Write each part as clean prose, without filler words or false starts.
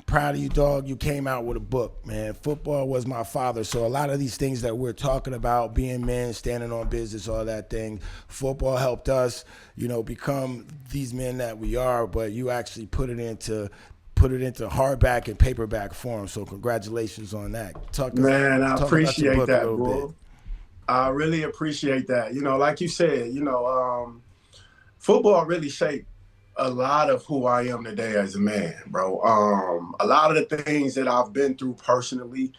Proud of you, dog. You came out with a book, man. Football was my father. So a lot of these things that we're talking about, being men, standing on business, all that thing, football helped us, become these men that we are. But you actually put it into hardback and paperback form. So congratulations on that. Man, I Talk about your appreciate book a that, little bit. bro. I really appreciate that. Like you said, football really shaped a lot of who I am today as a man, bro. A lot of the things that I've been through personally,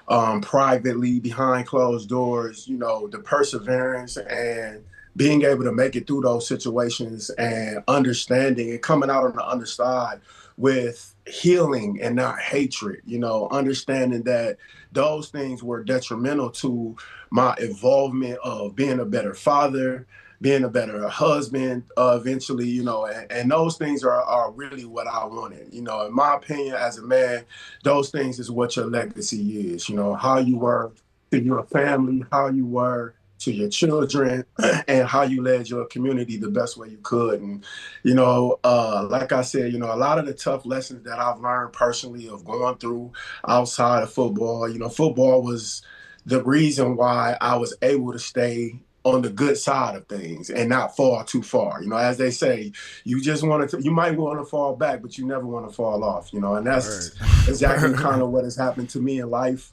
privately, behind closed doors, the perseverance and being able to make it through those situations and understanding and coming out on the other side with healing and not hatred, understanding that those things were detrimental to my involvement of being a better father, being a better husband, eventually, and those things are really what I wanted. In my opinion, as a man, those things is what your legacy is, how you were to your family, how you were to your children, and how you led your community the best way you could. And, like I said, a lot of the tough lessons that I've learned personally of going through outside of football, football was the reason why I was able to stay on the good side of things and not fall too far. As they say, you might want to fall back, but you never want to fall off, and that's Word. exactly kind Word. of what has happened to me in life,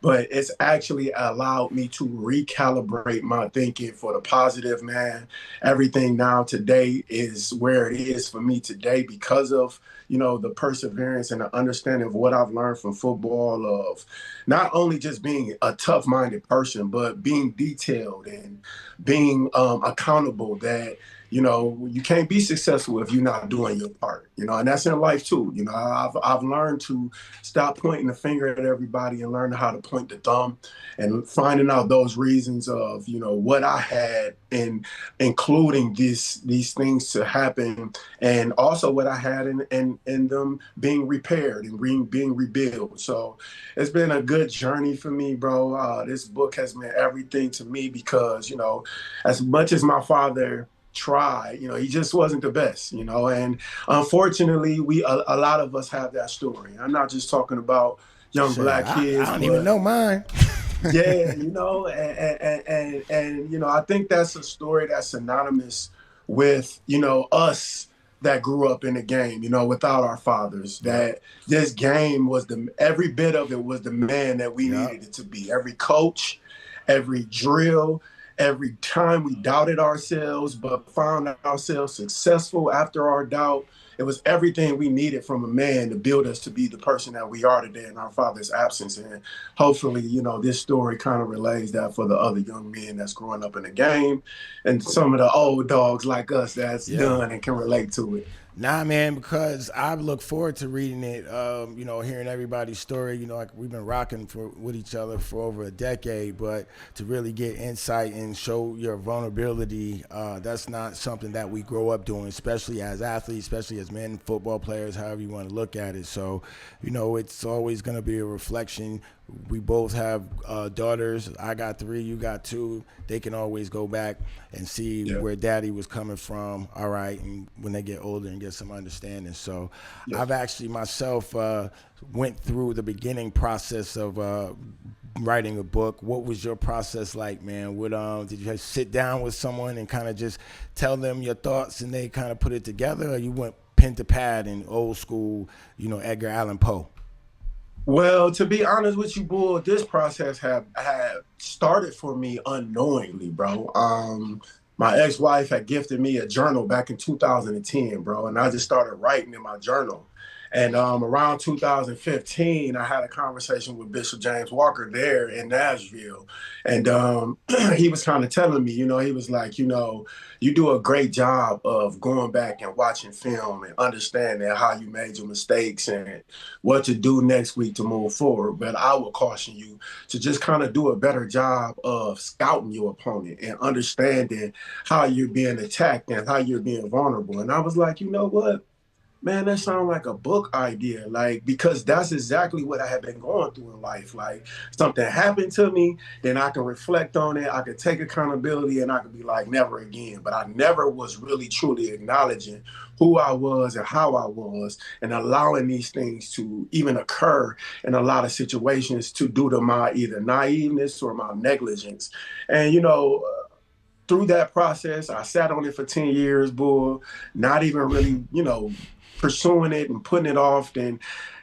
but it's actually allowed me to recalibrate my thinking for the positive, man. Everything now today is where it is for me today because of, the perseverance and the understanding of what I've learned from football, of not only just being a tough-minded person, but being detailed and being accountable that, you can't be successful if you're not doing your part, and that's in life too. I've learned to stop pointing the finger at everybody and learn how to point the thumb and finding out those reasons of, what I had in including these things to happen, and also what I had in them being repaired and being rebuilt. So it's been a good journey for me, bro. This book has meant everything to me because, as much as my father tried, he just wasn't the best, and unfortunately a lot of us have that story. I'm not just talking about young Shit, black I kids, don't even but know mine. yeah, and I think that's a story that's synonymous with, us that grew up in the game, without our fathers, Yep. that this game was every bit of it was the man that we Yep. needed it to be. Every coach, every drill, every time we doubted ourselves, but found ourselves successful after our doubt. It was everything we needed from a man to build us to be the person that we are today in our father's absence. And hopefully, this story kind of relays that for the other young men that's growing up in the game and some of the old dogs like us that's Yeah. done and can relate to it. Nah, man, because I look forward to reading it. Hearing everybody's story. Like we've been rocking with each other for over a decade, but to really get insight and show your vulnerability, that's not something that we grow up doing, especially as athletes, especially as men, football players, however you want to look at it. So, it's always going to be a reflection. We both have daughters. I got three, you got two. They can always go back and see Yeah. where daddy was coming from. All right, and when they get older and get some understanding. So, Yeah. I've actually myself went through the beginning process of writing a book. What was your process like, man? Did you sit down with someone and kind of just tell them your thoughts and they kind of put it together, or you went pen to pad in old school, Edgar Allan Poe? Well, to be honest with you, Bull, this process have started for me unknowingly, bro. My ex-wife had gifted me a journal back in 2010, bro, and I just started writing in my journal. And around 2015, I had a conversation with Bishop James Walker there in Nashville, and he was kind of telling me, he was like, you do a great job of going back and watching film and understanding how you made your mistakes and what to do next week to move forward. But I would caution you to just kind of do a better job of scouting your opponent and understanding how you're being attacked and how you're being vulnerable. And I was like, you know what? Man, that sounds like a book idea. Like, because that's exactly what I have been going through in life. Like, something happened to me, then I can reflect on it. I could take accountability and I could be like, never again. But I never was really truly acknowledging who I was and how I was and allowing these things to even occur in a lot of situations to due to my either naiveness or my negligence. And, through that process, I sat on it for 10 years, bull, not even really, pursuing it and putting it off. Then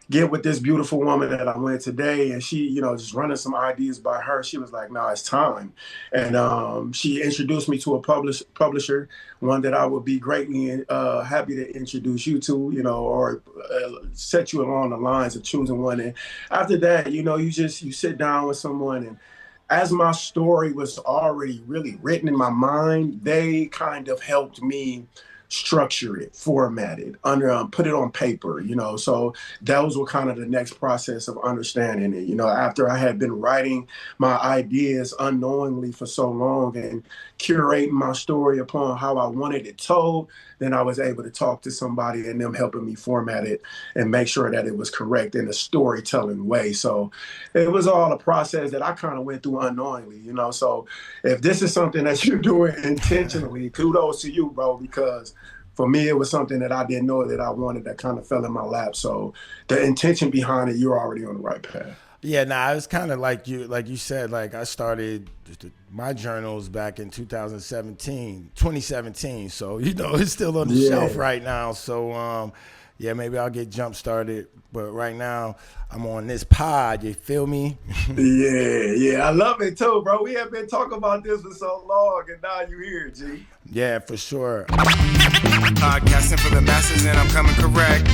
get with this beautiful woman that I'm with today. And she, just running some ideas by her. She was like, no, it's time. And she introduced me to a publisher, one that I would be greatly happy to introduce you to, or set you along the lines of choosing one. And after that, you sit down with someone, and as my story was already really written in my mind, they kind of helped me structure it, format it, put it on paper, So those were kind of the next process of understanding it. After I had been writing my ideas unknowingly for so long and curating my story upon how I wanted it told, then I was able to talk to somebody and them helping me format it and make sure that it was correct in a storytelling way. So it was all a process that I kind of went through unknowingly, So if this is something that you're doing intentionally, kudos to you, bro, because for me, it was something that I didn't know that I wanted that kind of fell in my lap. So the intention behind it, you're already on the right path. Yeah, nah, it's kind of like you said, like I started my journals back in 2017. So, it's still on the shelf right now. So, yeah, maybe I'll get jump started. But right now, I'm on this pod. You feel me? Yeah. I love it too, bro. We have been talking about this for so long, and now you here, G. Yeah, for sure. Podcasting for the masses, and I'm coming correct.